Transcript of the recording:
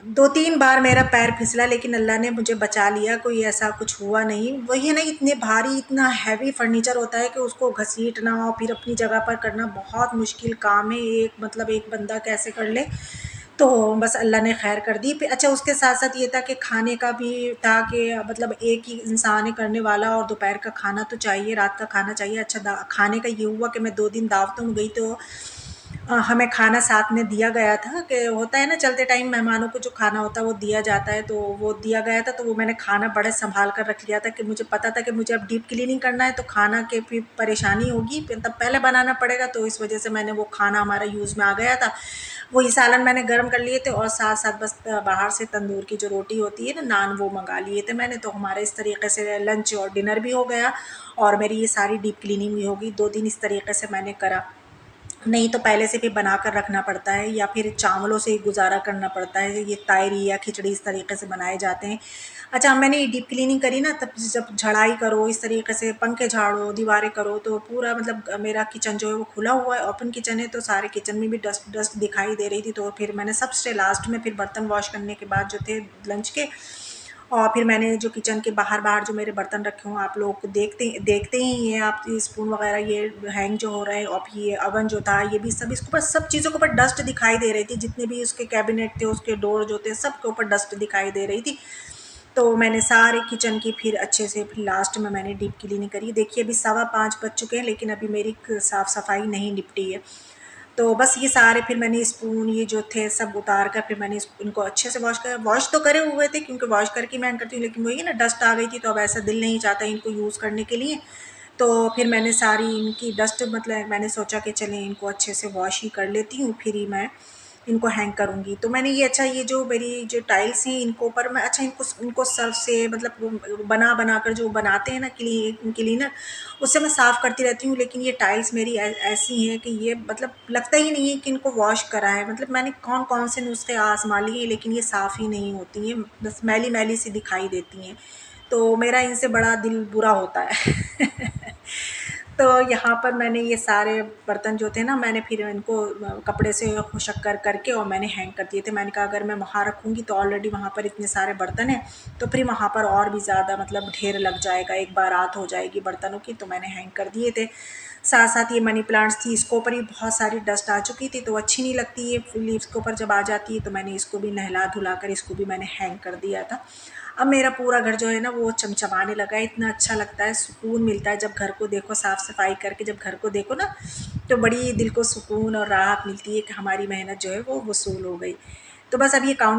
2-3 बार मेरा पैर फिसला, लेकिन अल्लाह ने मुझे बचा लिया, कोई ऐसा कुछ हुआ नहीं। वही है ना, इतने भारी, इतना हैवी फर्नीचर होता है कि उसको घसीटना और फिर अपनी जगह पर करना बहुत मुश्किल काम है। एक बंदा कैसे कर ले, तो बस अल्लाह ने खैर कर दी। फिर अच्छा, उसके साथ साथ ये था कि खाने का भी था कि मतलब एक ही इंसान है करने वाला, और दोपहर का खाना तो चाहिए, रात का खाना चाहिए। अच्छा, खाने का ये हुआ कि मैं 2 दिन दावतों में गई, तो हमें खाना साथ में दिया गया था। कि होता है ना, चलते टाइम मेहमानों को जो खाना होता है वो दिया जाता है, तो वो दिया गया था। तो वो मैंने खाना बड़े संभाल कर रख लिया था कि मुझे पता था कि मुझे अब डीप क्लीनिंग करना है, तो खाना के फिर परेशानी होगी, फिर तब पहले बनाना पड़ेगा। तो इस वजह से मैंने वो खाना हमारा यूज़ में आ गया था। वही सालन मैंने गर्म कर लिए थे, और साथ साथ बस बाहर से तंदूर की जो रोटी होती है ना, नान, वो मंगा लिए थे मैंने। तो हमारे इस तरीके से लंच और डिनर भी हो गया, और मेरी ये सारी डीप क्लीनिंग भी होगी। 2 दिन इस तरीके से मैंने करा। नहीं तो पहले से भी बना कर रखना पड़ता है, या फिर चावलों से ही गुजारा करना पड़ता है। ये तायरी या खिचड़ी इस तरीके से बनाए जाते हैं। अच्छा, मैंने ये डीप क्लीनिंग करी ना, तब जब झाड़ाई करो इस तरीके से, पंखे झाड़ो, दीवारें करो, तो पूरा मतलब मेरा किचन जो है वो खुला हुआ है, ओपन किचन है, तो सारे किचन में भी डस्ट डस्ट दिखाई दे रही थी। तो फिर मैंने सबसे लास्ट में फिर बर्तन वॉश करने के बाद जो थे लंच के, और फिर मैंने जो किचन के बाहर बाहर जो मेरे बर्तन रखे हुए, आप लोग देखते देखते ही हैं, आप ये स्पून वगैरह ये हैंग जो हो रहे हैं, और ये अवन जो था, ये भी सब, इसके ऊपर सब चीज़ों के ऊपर डस्ट दिखाई दे रही थी। जितने भी उसके कैबिनेट थे, उसके डोर जो थे, सब के ऊपर डस्ट दिखाई दे रही थी। तो मैंने सारे किचन की फिर अच्छे से फिर लास्ट में मैंने डीप क्लीनिंग करी। देखिए अभी 5:15 बज चुके हैं, लेकिन अभी मेरी साफ़ सफाई नहीं निपटी है। तो बस ये सारे फिर मैंने स्पून ये जो थे सब उतार कर, फिर मैंने इनको अच्छे से वॉश तो करे हुए थे, क्योंकि वॉश करके मैं करती हूँ, लेकिन वही है ना, डस्ट आ गई थी, तो अब ऐसा दिल नहीं चाहता इनको यूज़ करने के लिए। तो फिर मैंने सारी इनकी डस्ट, मतलब मैंने सोचा कि चलें इनको अच्छे से वॉश ही कर लेती हूँ, फिर ही मैं इनको हैंग करूँगी। तो मैंने ये, अच्छा, ये जो मेरी जो टाइल्स हैं, इनको ऊपर मैं, अच्छा, इनको इनको सर्फ से, मतलब वो बना कर जो बनाते हैं ना क्लीनर, उससे मैं साफ़ करती रहती हूँ। लेकिन ये टाइल्स मेरी ऐसी हैं कि ये मतलब लगता ही नहीं है कि इनको वॉश करा है। मतलब मैंने कौन-कौन से नुस्खे आज़मा लिए, लेकिन ये साफ़ ही नहीं होती हैं, बस मैली-मैली सी दिखाई देती हैं। तो मेरा इनसे बड़ा दिल बुरा होता है। तो यहाँ पर मैंने ये सारे बर्तन जो थे ना, मैंने फिर इनको कपड़े से खुशक करके और मैंने हैंग कर दिए थे। मैंने कहा अगर मैं वहाँ रखूँगी तो ऑलरेडी वहाँ पर इतने सारे बर्तन हैं, तो फिर वहाँ पर और भी ज़्यादा मतलब ढेर लग जाएगा, एक बारात हो जाएगी बर्तनों की। तो मैंने हैंग कर दिए थे। साथ साथ ये मनी प्लांट्स थी, इसके ऊपर ही बहुत सारी डस्ट आ चुकी थी, तो अच्छी नहीं लगती है लीव्स के ऊपर जब आ जाती है। तो मैंने इसको भी नहला धुला कर इसको भी मैंने हैंग कर दिया था। अब मेरा पूरा घर जो है ना वो चमचमाने लगा है, इतना अच्छा लगता है, सुकून मिलता है जब घर को देखो साफ़ सफाई करके, जब घर को देखो ना, तो बड़ी दिल को सुकून और राहत मिलती है कि हमारी मेहनत जो है वो वसूल हो गई। तो बस अब ये काउंट